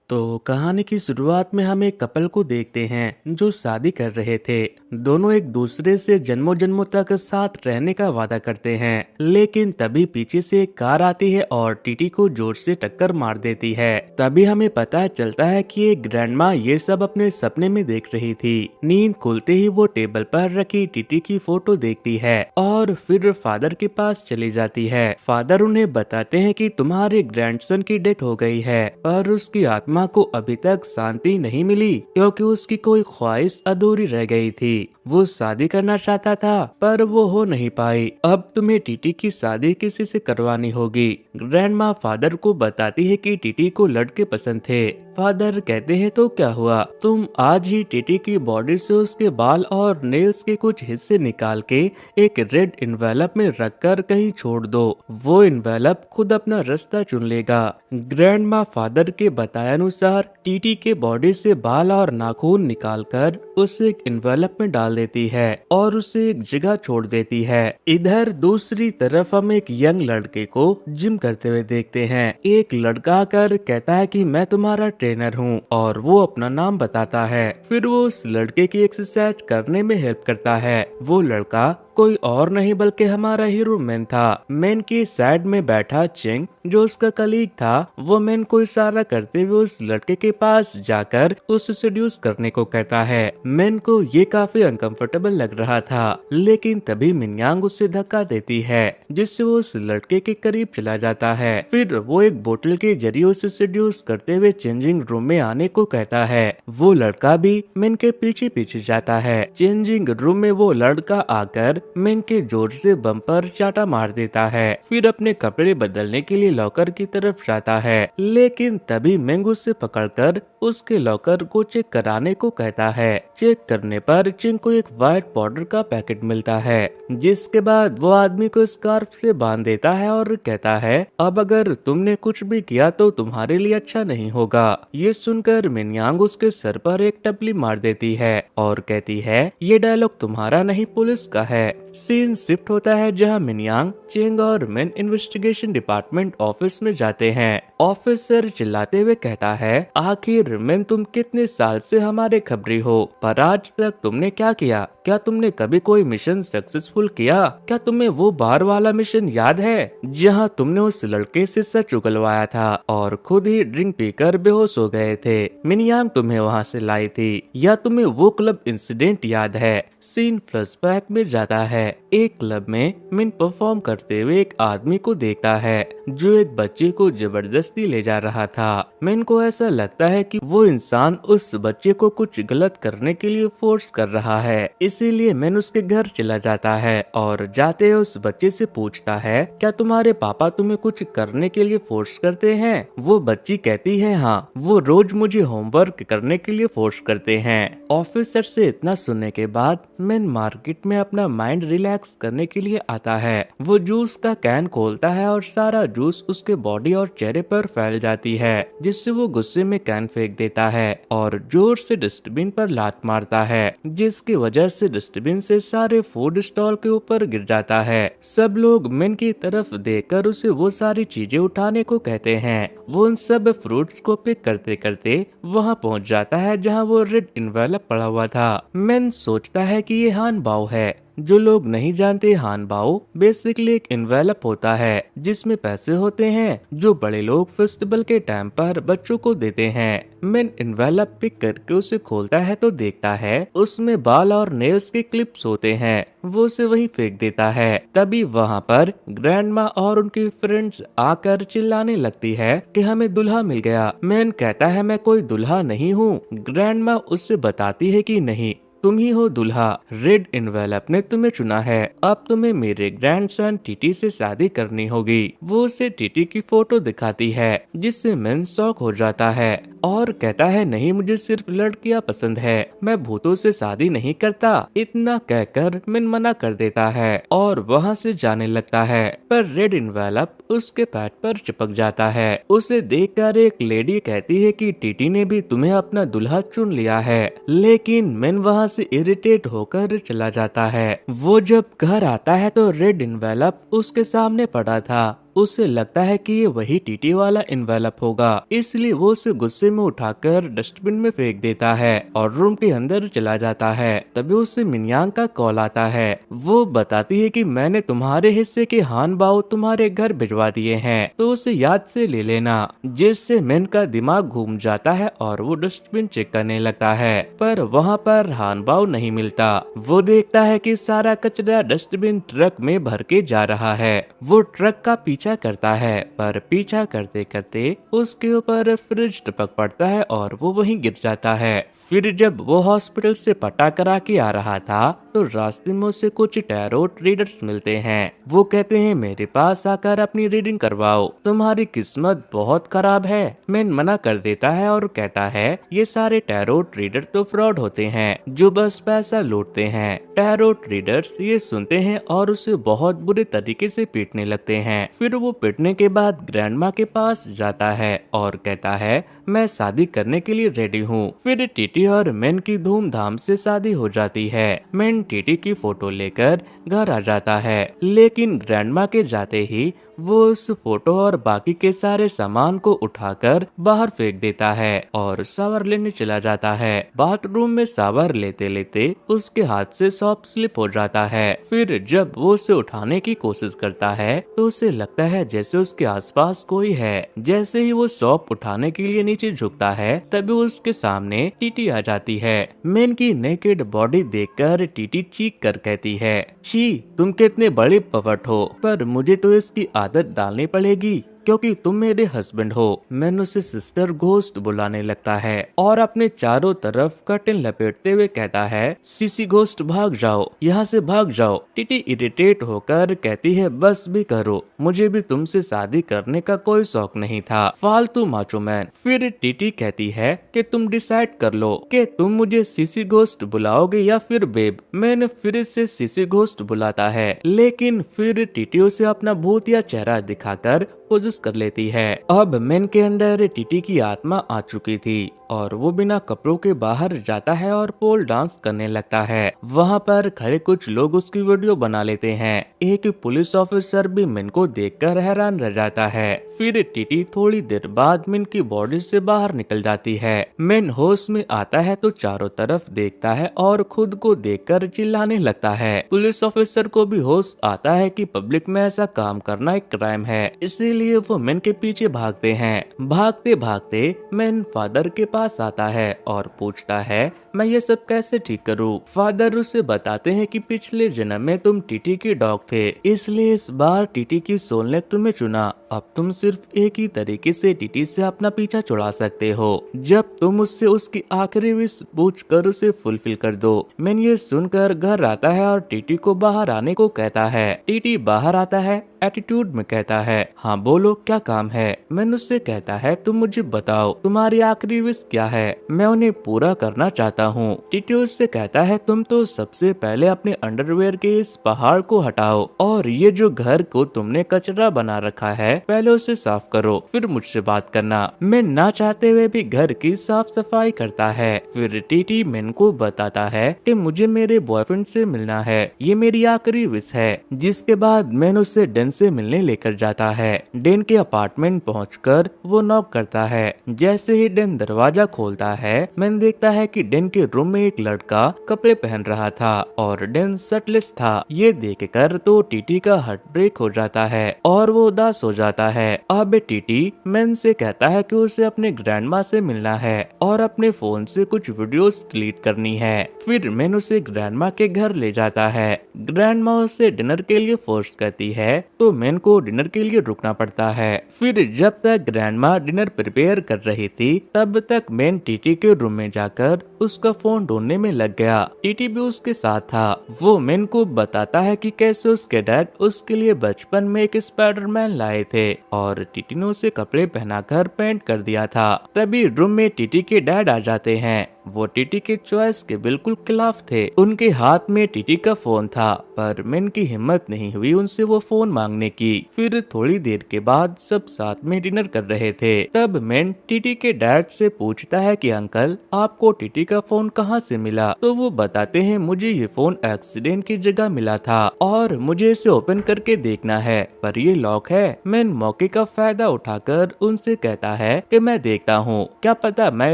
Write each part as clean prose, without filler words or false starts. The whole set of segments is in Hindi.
तो कहानी की शुरुआत में हम एक कपल को देखते हैं जो शादी कर रहे थे। दोनों एक दूसरे से जन्मों जन्मों तक साथ रहने का वादा करते हैं, लेकिन तभी पीछे से एक कार आती है और टीटी को जोर से टक्कर मार देती है। तभी हमें पता चलता है कि एक ग्रैंडमा ये सब अपने सपने में देख रही थी। नींद खुलते ही वो टेबल पर रखी टीटी की फोटो देखती है और फिर फादर के पास चली जाती है। फादर उन्हें बताते हैं कि तुम्हारे ग्रैंडसन की डेथ हो गई है, पर उसकी आत्मा को अभी तक शांति नहीं मिली क्योंकि उसकी कोई ख्वाहिश अधूरी रह गई थी। वो शादी करना चाहता था पर वो हो नहीं पाई। अब तुम्हें टीटी की शादी किसी से करवानी होगी। ग्रैंडमा फादर को बताती है कि टीटी को लड़के पसंद थे। फादर कहते हैं तो क्या हुआ, तुम आज ही टीटी की बॉडी से उसके बाल और नेल्स के कुछ हिस्से निकाल के एक रेड इन्वेलप में रखकर कहीं छोड़ दो। वो इन्वेलप खुद अपना रास्ता चुन लेगा। ग्रैंडमा फादर के बताए अनुसार टीटी के बॉडी से बाल और नाखून निकालकर उसे एक इन्वेलप में डाल देती है और उसे एक जगह छोड़ देती है। इधर दूसरी तरफ हम एक यंग लड़के को जिम करते हुए देखते हैं। एक लड़का आकर कहता है कि मैं तुम्हारा ट्रेनर हूँ और वो अपना नाम बताता है। फिर वो उस लड़के की एक्सरसाइज करने में हेल्प करता है। वो लड़का कोई और नहीं बल्कि हमारा हीरो मैन था। मैन की साइड में बैठा चिंग जो उसका कलीग था, वो मैन को इशारा करते हुए उस लड़के के पास जाकर उसे सेड्यूस करने को कहता है। मैन को ये काफी अनकंफर्टेबल लग रहा था, लेकिन तभी मिनयांग उससे धक्का देती है जिससे वो उस लड़के के करीब चला जाता है। फिर वो एक बोतल के जरिए उसे सेड्यूस करते हुए चेंजिंग रूम में आने को कहता है। वो लड़का भी मैन के पीछे पीछे जाता है। चेंजिंग रूम में वो लड़का आकर मैन के जोर से बम पर चाटा मार देता है। फिर अपने कपड़े बदलने के लिए लॉकर की तरफ जाता है, लेकिन तभी मैंग उसे पकड़कर उसके लॉकर को चेक कराने को कहता है। चेक करने पर चिंग को एक व्हाइट पाउडर का पैकेट मिलता है, जिसके बाद वो आदमी को स्कार्फ से बांध देता है और कहता है अब अगर तुमने कुछ भी किया तो तुम्हारे लिए अच्छा नहीं होगा। ये सुनकर मिनयांग उसके सर पर एक टपली मार देती है और कहती है ये डायलॉग तुम्हारा नहीं पुलिस का है। सीन शिफ्ट होता है जहां मिनयांग, चिंग और मैन इन्वेस्टिगेशन डिपार्टमेंट ऑफिस में जाते हैं। ऑफिसर चिल्लाते हुए कहता है आखिर मैन तुम कितने साल से हमारे खबरी हो, पर आज तक तुमने क्या किया? क्या तुमने कभी कोई मिशन सक्सेसफुल किया? क्या तुम्हें वो बार वाला मिशन याद है जहां तुमने उस लड़के से सच उगलवाया था और खुद ही ड्रिंक पीकर बेहोश हो गए थे? मिनयांग तुम्हें वहां से लाई थी। या तुम्हें वो क्लब इंसिडेंट याद है? सीन फ्लैशबैक में जाता है। एक क्लब में मिन परफॉर्म करते हुए एक आदमी को देखता है जो एक बच्चे को जबरदस्ती ले जा रहा था। मिन को ऐसा लगता है कि वो इंसान उस बच्चे को कुछ गलत करने के लिए फोर्स कर रहा है, इसीलिए मिन उसके घर चला जाता है और जाते उस बच्चे से पूछता है क्या तुम्हारे पापा तुम्हें कुछ करने के लिए फोर्स करते हैं? वो बच्ची कहती है हाँ, वो रोज मुझे होमवर्क करने के लिए फोर्स करते हैं। ऑफिसर से इतना सुनने के बाद मिन मार्केट में अपना माइंड रिलैक्स करने के लिए आता है। वो जूस का कैन खोलता है और सारा जूस उसके बॉडी और चेहरे पर फैल जाती है, जिससे वो गुस्से में कैन फेंक देता है और जोर से डस्टबिन पर लात मारता है, जिसकी वजह से डस्टबिन से सारे फूड स्टॉल के ऊपर गिर जाता है। सब लोग मिन की तरफ देखकर उसे वो सारी चीजें उठाने को कहते हैं। वो उन सब फ्रूट्स को पिक करते करते वहाँ पहुँच जाता है जहाँ वो रेड इन्वेलप पड़ा हुआ था। मिन सोचता है कि ये हान बाओ है। जो लोग नहीं जानते, हान बाओ बेसिकली एक इन्वेलप होता है जिसमें पैसे होते हैं जो बड़े लोग फेस्टिवल के टाइम पर बच्चों को देते हैं। मैन इन्वेलप पिक करके उसे खोलता है तो देखता है उसमें बाल और नेल्स के क्लिप्स होते हैं। वो उसे वहीं फेंक देता है। तभी वहाँ पर ग्रैंडमा और उनकी फ्रेंड्स आकर चिल्लाने लगती है कि हमें दुल्हा मिल गया। मैन कहता है मैं कोई दुल्हा नहीं हूँ। ग्रैंडमा उससे बताती है कि नहीं, तुम ही हो दुल्हा। रेड इन्वेलप ने तुम्हें चुना है। अब तुम्हें मेरे ग्रैंडसन टीटी से शादी करनी होगी। वो उसे टीटी की फोटो दिखाती है जिससे मैन शॉक हो जाता है और कहता है नहीं, मुझे सिर्फ लड़कियां पसंद है, मैं भूतों से शादी नहीं करता। इतना कहकर मैन मना कर देता है और वहाँ से जाने लगता है, पर रेड इन्वेलप उसके पैर पर चिपक जाता है। उसे देखकर एक लेडी कहती है कि टीटी ने भी तुम्हें अपना दुल्हा चुन लिया है, लेकिन मैन वहाँ से इरिटेट होकर चला जाता है। वो जब घर आता है तो रेड इन्वेलप उसके सामने पड़ा था। उसे लगता है कि ये वही टीटी वाला एनवेलप होगा, इसलिए वो उसे गुस्से में उठाकर डस्टबिन में फेंक देता है और रूम के अंदर चला जाता है। तभी उसे मिनयांग का कॉल आता है। वो बताती है कि मैंने तुम्हारे हिस्से के हान बाओ तुम्हारे घर भिजवा दिए हैं, तो उसे याद से ले लेना। जिससे मिन का दिमाग घूम जाता है और वो डस्टबिन चेक करने लगता है, पर वहाँ पर हान बाओ नहीं मिलता। वो देखता है कि सारा कचरा डस्टबिन ट्रक में भर के जा रहा है। वो ट्रक का पीछा करता है, पर पीछा करते करते उसके ऊपर फ्रिज टपक पड़ता है और वो वहीं गिर जाता है। फिर जब वो हॉस्पिटल से पटा करा के आ रहा था तो रास्ते में उसे कुछ टैरोट रीडर्स मिलते हैं। वो कहते हैं मेरे पास आकर अपनी रीडिंग करवाओ, तुम्हारी किस्मत बहुत खराब है। मैन मना कर देता है और कहता है ये सारे टैरोट रीडर तो फ्रॉड होते हैं जो बस पैसा लूटते हैं। टैरोट रीडर्स ये सुनते हैं और उसे बहुत बुरे तरीके से पीटने लगते हैं। फिर वो पीटने के बाद ग्रैंडमा के पास जाता है और कहता है मैं शादी करने के लिए रेडी हूँ। फिर टीटी और मैन की धूमधाम से शादी हो जाती है। मैन टीटी की फोटो लेकर घर आ जाता है, लेकिन ग्रैंडमा के जाते ही वो उस फोटो और बाकी के सारे सामान को उठाकर बाहर फेंक देता है और शावर लेने चला जाता है। बाथरूम में शावर लेते लेते उसके हाथ से सॉप स्लिप हो जाता है। फिर जब वो उसे उठाने की कोशिश करता है तो उसे लगता है जैसे उसके आसपास कोई है। जैसे ही वो सॉप उठाने के लिए नीचे झुकता है तभी उसके सामने टीटी आ जाती है। मैन की नेकेड बॉडी देखकर टीटी चीख कर कहती है छी, तुम कितने बड़े पवट हो, पर मुझे तो इसकी आदत डालनी पड़ेगी क्योंकि तुम मेरे हस्बैंड हो। मैन उसे सिस्टर घोस्ट बुलाने लगता है और अपने चारों तरफ कर्टन लपेटते हुए कहता है सीसी घोस्ट भाग जाओ, यहाँ से भाग जाओ। टीटी इरिटेट होकर कहती है बस भी करो, मुझे भी तुमसे शादी करने का कोई शौक नहीं था, फालतू माचो मैन। फिर टीटी कहती है कि तुम डिसाइड कर लो कि तुम मुझे सीसी घोस्ट बुलाओगे या फिर बेब। मैन फिर से सीसी घोस्ट बुलाता है, लेकिन फिर टीटी उसे अपना भूतिया चेहरा दिखाकर पोजेस कर लेती है। अब मैन के अंदर टीटी की आत्मा आ चुकी थी और वो बिना कपड़ों के बाहर जाता है और पोल डांस करने लगता है। वहाँ पर खड़े कुछ लोग उसकी वीडियो बना लेते हैं। एक पुलिस ऑफिसर भी मिन को देखकर हैरान रह जाता है। फिर टीटी थोड़ी देर बाद मिन की बॉडी से बाहर निकल जाती है। मिन होश में आता है तो चारों तरफ देखता है और खुद को देखकर चिल्लाने लगता है। पुलिस ऑफिसर को भी होश आता है कि पब्लिक में ऐसा काम करना एक क्राइम है, इसीलिए वो मिन के पीछे भागते हैं। भागते भागते मिन फादर के पास आता है और पूछता है मैं ये सब कैसे ठीक करूं। फादर उसे बताते हैं कि पिछले जन्म में तुम टीटी के डॉग थे, इसलिए इस बार टीटी की सोल ने तुम्हें चुना। अब तुम सिर्फ एक ही तरीके से टीटी से अपना पीछा छुड़ा सकते हो, जब तुम उससे उसकी आखिरी विश पूछ कर उसे फुलफिल कर दो। मैन ये सुनकर घर आता है और टीटी को बाहर आने को कहता है। टीटी बाहर आता है, एटीट्यूड में कहता है हाँ बोलो क्या काम है। मैन उससे कहता है तुम मुझे बताओ तुम्हारी आखिरी विश क्या है, मैं उन्हें पूरा करना चाहता हूँ। टीटी उससे कहता है तुम तो सबसे पहले अपने अंडरवेयर के इस पहाड़ को हटाओ और ये जो घर को तुमने कचरा बना रखा है पहले उसे साफ करो, फिर मुझसे बात करना। मैं ना चाहते हुए भी घर की साफ सफाई करता है। फिर टीटी मैन को बताता है कि मुझे मेरे बॉयफ्रेंड से मिलना है, ये मेरी आखिरी विश है। जिसके बाद मैन उससे डेन से मिलने लेकर जाता है। डेन के अपार्टमेंट पहुंचकर वो नॉक करता है। जैसे ही डेन दरवाजा खोलता है मैन देखता है कि डेन के रूम में एक लड़का कपड़े पहन रहा था और डेन शर्टलेस था। ये देखकर तो टीटी का हार्ट ब्रेक हो जाता है और वो उदास हो जाता है। अब टीटी मैन से कहता है कि उसे अपने ग्रैंडमा से मिलना है और अपने फोन से कुछ वीडियोस डिलीट करनी है। फिर मैन उसे ग्रैंडमा के घर ले जाता है। ग्रैंडमा उसे डिनर के लिए फोर्स करती है तो मैन को डिनर के लिए रुकना पड़ता है। फिर जब तक ग्रैंडमा डिनर प्रिपेयर कर रही थी तब तक मैन टीटी के रूम में जाकर उसका फोन ढूंढने में लग गया। टीटी भी उसके साथ था। वो मैन को बताता है कि कैसे उसके डैड उसके लिए बचपन में एक स्पाइडरमैन लाए थे और टीटी ने उसे कपड़े पहनाकर पेंट कर दिया था। तभी रूम में टीटी के डैड आ जाते हैं। वो टीटी के चॉइस के बिल्कुल खिलाफ थे। उनके हाथ में टीटी का फोन था, पर मैन की हिम्मत नहीं हुई उनसे वो फोन मांगने की। फिर थोड़ी देर के बाद सब साथ में डिनर कर रहे थे। तब मैन टीटी के डैड से पूछता है कि अंकल, आपको टीटी का फोन कहाँ से मिला? तो वो बताते हैं, मुझे ये फोन एक्सीडेंट की जगह मिला था और मुझे इसे ओपन करके देखना है, पर ये लॉक है। मैन मौके का फायदा उठाकर उनसे कहता है कि मैं देखता हूँ, क्या पता मैं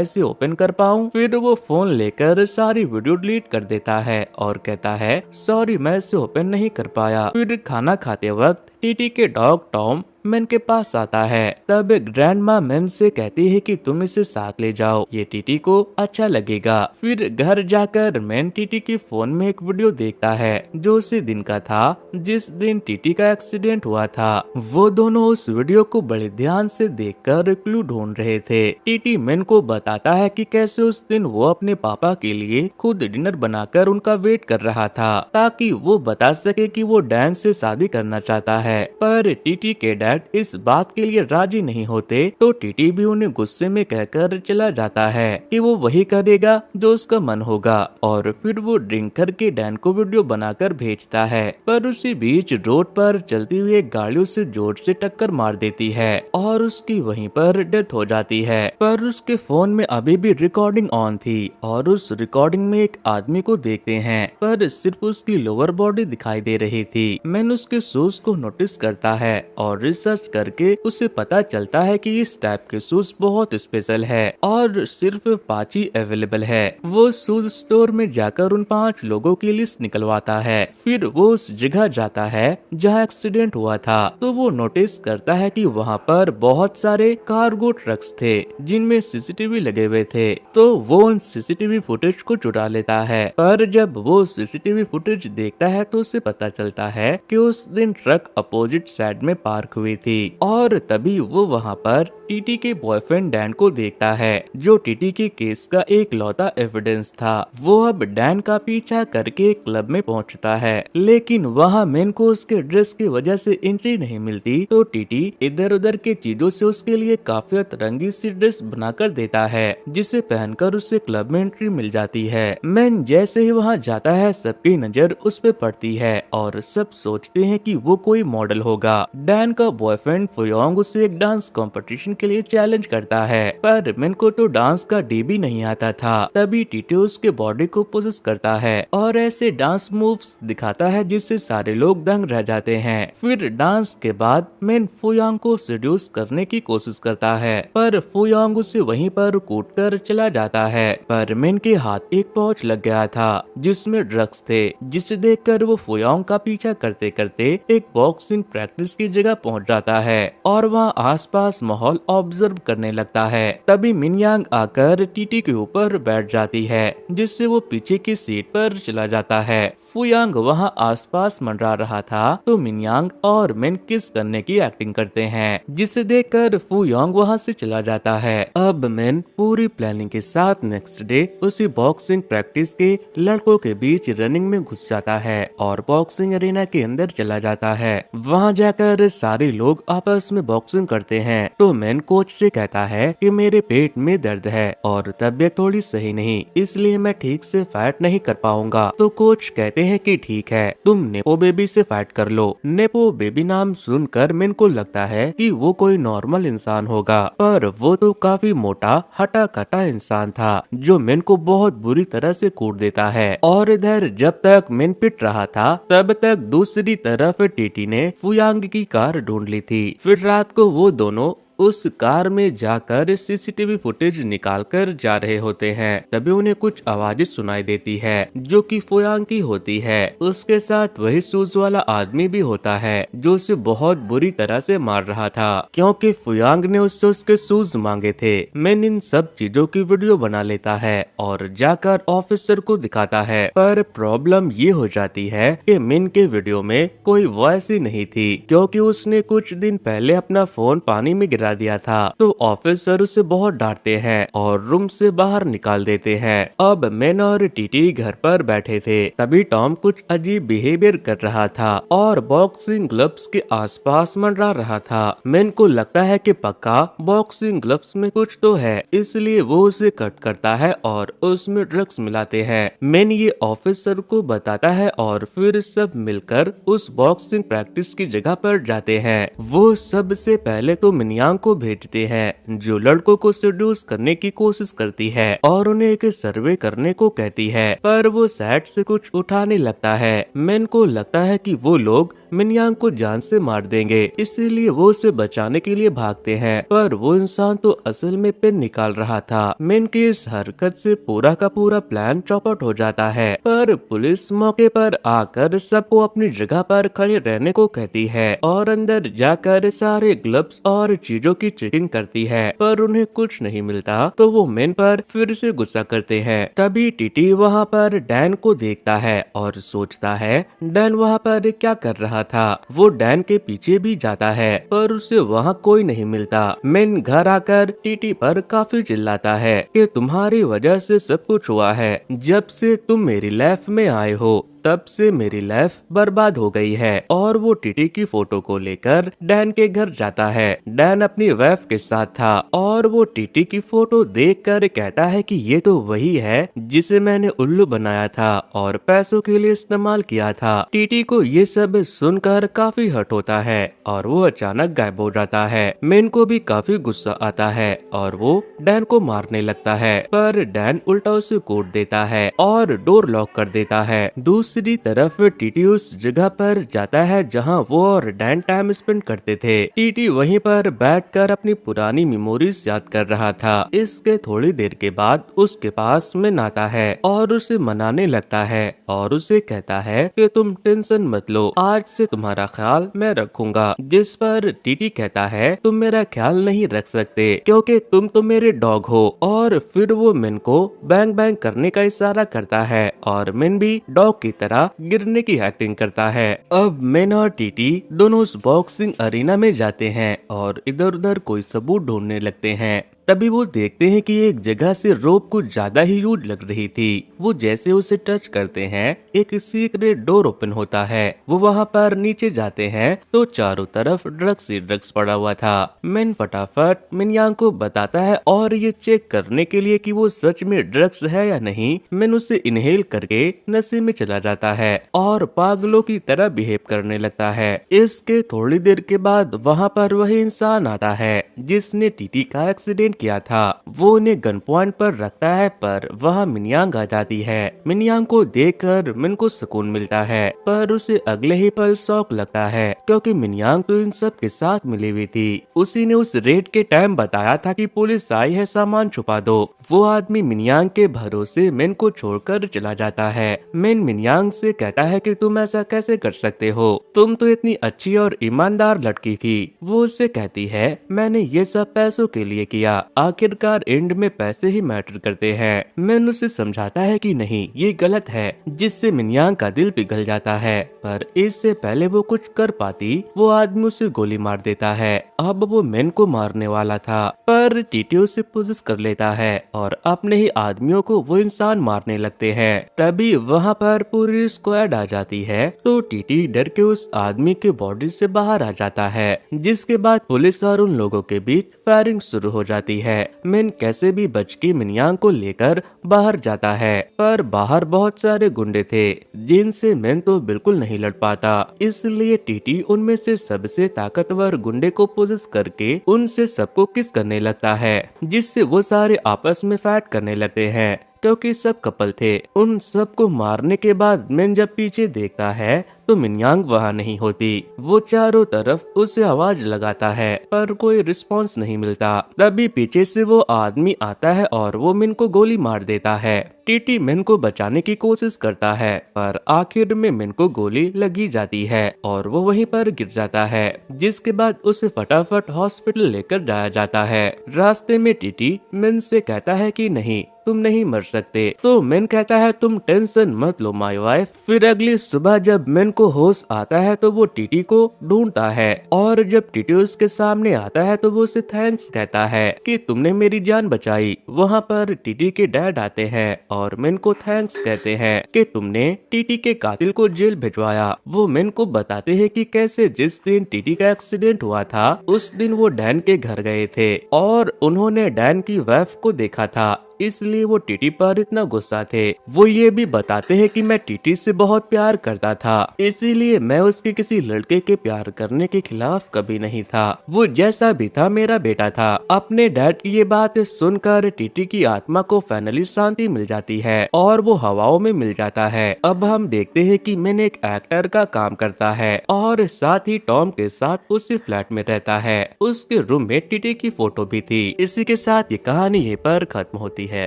इसे ओपन कर पाऊँ। फिर वो फोन लेकर सारी वीडियो डिलीट कर देता है और कहता है, सॉरी मैं इसे ओपन नहीं कर पाया। फिर खाना खाते वक्त टीटी के डॉग टॉम मैन के पास आता है। तब ग्रैंड माँ मैन से कहती है कि तुम इसे साथ ले जाओ, ये टीटी को अच्छा लगेगा। फिर घर जाकर मैन टीटी के फोन में एक वीडियो देखता है जो उसी दिन का था जिस दिन टीटी का एक्सीडेंट हुआ था। वो दोनों उस वीडियो को बड़े ध्यान से देखकर क्लू ढूंढ रहे थे। टीटी मैन को बताता है कि कैसे उस दिन वो अपने पापा के लिए खुद डिनर बनाकर उनका वेट कर रहा था ताकि वो बता सके कि वो डैन से शादी करना चाहता है। पर टीटी के डैड इस बात के लिए राजी नहीं होते, तो टीटी भी उन्हें गुस्से में कहकर चला जाता है कि वो वही करेगा जो उसका मन होगा। और फिर वो ड्रिंक करके डैन को वीडियो बनाकर भेजता है। पर उसी बीच रोड पर चलती हुई एक गाड़ी उसे जोर से टक्कर मार देती है और उसकी वहीं पर डेथ हो जाती है। पर उसके फोन में अभी भी रिकॉर्डिंग ऑन थी और उस रिकॉर्डिंग में एक आदमी को देखते हैं, पर सिर्फ उसकी लोअर बॉडी दिखाई दे रही थी। मैन उसके शूज को नोटिस करता है और रिसर्च करके उसे पता चलता है कि इस टाइप के शूज बहुत स्पेशल है और सिर्फ 5 ही अवेलेबल है। वो शूज स्टोर में जाकर उन 5 लोगों की लिस्ट निकलवाता है। फिर वो उस जगह जाता है जहाँ एक्सीडेंट हुआ था, तो वो नोटिस करता है कि वहाँ पर बहुत सारे कार्गो ट्रक्स थे जिनमें सीसीटीवी लगे हुए थे। तो वो उन सीसीटीवी फुटेज को चुरा लेता है। पर जब वो सीसीटीवी फुटेज देखता है तो उसे पता चलता है कि उस दिन ट्रक अपोजिट साइड में पार्क हुई थी और तभी वो वहाँ पर टीटी के बॉयफ्रेंड डैन को देखता है जो टीटी के केस का एक लौता एविडेंस था। वो अब डैन का पीछा करके एक क्लब में पहुँचता है, लेकिन वहाँ मैन को उसके ड्रेस की वजह से एंट्री नहीं मिलती। तो टीटी इधर उधर के चीजों से उसके लिए काफी अतरंगी सी ड्रेस बनाकर देता है जिसे पहनकर उसे क्लब में एंट्री मिल जाती है। मैन जैसे ही वहाँ जाता है सबकी नजर उस पे पड़ती है और सब सोचते हैं कि वो कोई मॉडल होगा। डैन का बॉयफ्रेंड फुयोंग उसे एक डांस कंपटीशन के लिए चैलेंज करता है, पर मैन को तो डांस का डी भी नहीं आता था। तभी टीटी उसके बॉडी को पोसेस करता है और ऐसे डांस मूव्स दिखाता है जिससे सारे लोग दंग रह जाते हैं। फिर डांस के बाद मैन फुयोंग को सेड्यूस करने की कोशिश करता है, पर फुयोंग उसे वहीं पर कूटकर चला जाता है। पर मैन के हाथ एक पाउच लग गया था जिसमें ड्रग्स थे, जिसे देखकर वो फुयोंग का पीछा करते करते एक बॉक्सिंग प्रैक्टिस की जगह पहुंच जाता है और वहाँ आसपास माहौल ऑब्जर्व करने लगता है। तभी मिनयांग आकर टीटी के ऊपर बैठ जाती है जिससे वो पीछे की सीट पर चला जाता है। फुयांग वहाँ आसपास मंडरा रहा था तो मिनयांग और मैन किस करने की एक्टिंग करते हैं, जिसे देखकर फुयांग वहाँ से चला जाता है। अब मैन पूरी प्लानिंग के साथ नेक्स्ट डे उसी बॉक्सिंग प्रैक्टिस के लड़कों के बीच रनिंग में घुस जाता है और बॉक्सिंग अरेना के अंदर चला जाता है। वहाँ जाकर सारे लोग आपस में बॉक्सिंग करते हैं तो मैन कोच से कहता है कि मेरे पेट में दर्द है और तबीयत थोड़ी सही नहीं, इसलिए मैं ठीक से फाइट नहीं कर पाऊंगा। तो कोच कहते हैं कि ठीक है, तुम नेपो बेबी से फाइट कर लो। नेपो बेबी नाम सुनकर मैन को लगता है कि वो कोई नॉर्मल इंसान होगा, पर वो तो काफी मोटा हटा कटा इंसान था जो मैन को बहुत बुरी तरह से कूट देता है। और इधर जब तक मैन पिट रहा था तब तक दूसरी तरफ टीटी ने फुयांग की कार ढूंढ ली थी। फिर रात को वो दोनों उस कार में जाकर सीसीटीवी फुटेज निकालकर जा रहे होते हैं। तभी उन्हें कुछ आवाजें सुनाई देती है जो कि फुयांग की होती है। उसके साथ वही शूज वाला आदमी भी होता है जो उसे बहुत बुरी तरह से मार रहा था क्योंकि फुयांग ने उससे उसके शूज मांगे थे। मैन इन सब चीजों की वीडियो बना लेता है और जाकर ऑफिसर को दिखाता है, पर प्रॉब्लम ये हो जाती है कि मिन के वीडियो में कोई वॉइस ही नहीं थी क्योंकि उसने कुछ दिन पहले अपना फोन पानी में गिरा बता दिया था। तो ऑफिसर उसे बहुत डांटते हैं और रूम से बाहर निकाल देते हैं। अब मेन और टीटी घर पर बैठे थे, तभी टॉम कुछ अजीब बिहेवियर कर रहा था और बॉक्सिंग ग्लव्स के आसपास मंडरा रहा था। मेन को लगता है कि पक्का बॉक्सिंग ग्लव्स में कुछ तो है, इसलिए वो उसे कट करता है और उसमें ड्रग्स मिलाते हैं। मेन ये ऑफिसर को बताता है और फिर सब मिलकर उस बॉक्सिंग प्रैक्टिस की जगह पर जाते हैं। वो सबसे पहले तो मिनयांग को भेजते हैं, जो लड़कों को सेड्यूस करने की कोशिश करती है और उन्हें एक सर्वे करने को कहती है, पर वो सेट से कुछ उठाने लगता है। मेन को लगता है कि वो लोग मिनयांग को जान से मार देंगे, इसीलिए वो उसे बचाने के लिए भागते हैं, पर वो इंसान तो असल में पेन निकाल रहा था। मेन की इस हरकत से पूरा का पूरा प्लान चौपट हो जाता है, पर पुलिस मौके पर आकर सबको अपनी जगह पर खड़े रहने को कहती है और अंदर जाकर सारे ग्लव्स और चीजों की चेकिंग करती है, पर उन्हें कुछ नहीं मिलता। तो वो मेन पर फिर से गुस्सा करते हैं। तभी टीटी वहाँ पर डैन को देखता है और सोचता है डैन वहाँ पर क्या कर रहा था। वो डैन के पीछे भी जाता है, पर उसे वहाँ कोई नहीं मिलता। मेन घर आकर टीटी पर काफी चिल्लाता है कि तुम्हारी वजह से सब कुछ हुआ है, जब से तुम मेरी लाइफ में आए हो तब से मेरी लाइफ बर्बाद हो गई है। और वो टीटी की फोटो को लेकर डैन के घर जाता है। डैन अपनी वाइफ के साथ था और वो टीटी की फोटो देखकर कहता है कि ये तो वही है जिसे मैंने उल्लू बनाया था और पैसों के लिए इस्तेमाल किया था। टीटी को ये सब सुनकर काफी हर्ट होता है और वो अचानक गायब हो जाता है। मेन को भी काफी गुस्सा आता है और वो डैन को मारने लगता है, पर डैन उल्टा उसे कूट देता है और डोर लॉक कर देता है। दूसरी तरफ टीटी उस जगह पर जाता है जहां वो और डैन टाइम स्पेंड करते थे। टीटी वहीं पर बैठकर अपनी पुरानी मेमोरीज याद कर रहा था। इसके थोड़ी देर के बाद उसके पास मेन आता है और उसे मनाने लगता है और उसे कहता है कि तुम टेंशन मत लो, आज से तुम्हारा ख्याल मैं रखूंगा। जिस पर टीटी कहता है तुम मेरा ख्याल नहीं रख सकते क्योंकि तुम तो मेरे डॉग हो। और फिर वो मेन को बैंग बैंग करने का इशारा करता है और मेन भी डॉग की तरह गिरने की एक्टिंग करता है। अब मेन और टीटी दोनों उस बॉक्सिंग अरीना में जाते हैं और इधर उधर कोई सबूत ढूंढने लगते हैं। तभी वो देखते हैं कि एक जगह से रोप कुछ ज्यादा ही यूज लग रही थी। वो जैसे उसे टच करते हैं एक सीक्रेट डोर ओपन होता है। वो वहाँ पर नीचे जाते हैं तो चारों तरफ ड्रग्स ही ड्रग्स पड़ा हुआ था। मेन फटाफट मिनयांग को बताता है और ये चेक करने के लिए कि वो सच में ड्रग्स है या नहीं, मेन उसे इनहेल करके नशे में चला जाता है और पागलों की तरह बिहेव करने लगता है। इसके थोड़ी देर के बाद वहाँ पर वही इंसान आता है जिसने टीटी का एक्सीडेंट किया था। वो उन्हें गन पॉइंट पर रखता है, पर वहाँ मिनयांग आ जाती है। मिनयांग को देखकर मिन को सुकून मिलता है, पर उसे अगले ही पल शौक लगता है क्योंकि मिनयांग तो इन सब के साथ मिली हुई थी। उसी ने उस रेड के टाइम बताया था कि पुलिस आई है, सामान छुपा दो। वो आदमी मिनयांग के भरोसे मिन को छोड़कर चला जाता है। मिन मिनयांग से कहता है कि तुम ऐसा कैसे कर सकते हो, तुम तो इतनी अच्छी और ईमानदार लड़की थी। वो उससे कहती है मैंने ये सब पैसों के लिए किया, आखिरकार एंड में पैसे ही मैटर करते हैं। मैन उसे समझाता है कि नहीं ये गलत है, जिससे मिनयांग का दिल पिघल जाता है, पर इससे पहले वो कुछ कर पाती वो आदमी उसे गोली मार देता है। अब वो मैन को मारने वाला था, पर टीटी उसे पोजेस कर लेता है और अपने ही आदमियों को वो इंसान मारने लगते हैं। तभी वहाँ पर पूरी स्क्वाड आ जाती है तो टीटी डर के उस आदमी के बॉडी से बाहर आ जाता है, जिसके बाद पुलिस और उन लोगों के बीच फायरिंग शुरू हो जाती है। मेन कैसे भी बच के मिनयांग को लेकर बाहर जाता है, पर बाहर बहुत सारे गुंडे थे जिनसे मेन तो बिल्कुल नहीं लड़ पाता। इसलिए टीटी उनमें से सबसे ताकतवर गुंडे को पोजेस करके उनसे सबको किस करने लगता है, जिससे वो सारे आपस में फाइट करने लगते हैं क्योंकि सब कपल थे। उन सबको मारने के बाद मेन जब पीछे देखता है तो मिनयांग वहाँ नहीं होती। वो चारों तरफ उसे आवाज लगाता है पर कोई रिस्पांस नहीं मिलता। तभी पीछे से वो आदमी आता है और वो मिन को गोली मार देता है। टीटी मिन को बचाने की कोशिश करता है, पर आखिर में मिन को गोली लगी जाती है और वो वहीं पर गिर जाता है, जिसके बाद उसे फटाफट हॉस्पिटल लेकर जाया जाता है। रास्ते में टीटी मिन से कहता है कि नहीं तुम नहीं मर सकते, तो मिन कहता है तुम टेंशन मत लो माय वाइफ। फिर अगली सुबह जब मिन को होश आता है तो वो टीटी को ढूंढता है और जब टीटी उसके सामने आता है तो वो उसे थैंक्स कहता है कि तुमने मेरी जान बचाई। वहाँ पर टीटी के डैड आते हैं और मिन को थैंक्स कहते हैं कि तुमने टीटी के कातिल को जेल भिजवाया। वो मिन को बताते हैं कि कैसे जिस दिन टीटी का एक्सीडेंट हुआ था उस दिन वो डैन के घर गए थे और उन्होंने डैन की वाइफ को देखा था, इसलिए वो टीटी पर इतना गुस्सा थे। वो ये भी बताते हैं कि मैं टीटी से बहुत प्यार करता था, इसीलिए मैं उसके किसी लड़के के प्यार करने के खिलाफ कभी नहीं था। वो जैसा भी था मेरा बेटा था। अपने डैड की ये बात सुनकर टीटी की आत्मा को फाइनली शांति मिल जाती है और वो हवाओं में मिल जाता है। अब हम देखते हैं कि मैंने एक एक्टर का काम करता है और साथ ही टॉम के साथ उसी फ्लैट में रहता है। उसके रूम में टीटी की फोटो भी थी। इसी के साथ ये कहानी यहीं पर खत्म होती है।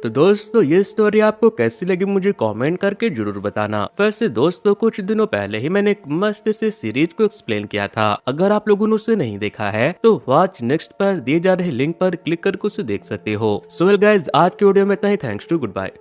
तो दोस्तों ये स्टोरी आपको कैसी लगी मुझे कमेंट करके जरूर बताना। वैसे दोस्तों कुछ दिनों पहले ही मैंने एक मस्त से सीरीज को एक्सप्लेन किया था, अगर आप लोगों ने उसे नहीं देखा है तो वॉच नेक्स्ट पर दिए जा रहे लिंक पर क्लिक करके उसे देख सकते हो। सो वेल गाइस, आज के वीडियो में इतना ही। Thanks to, good bye.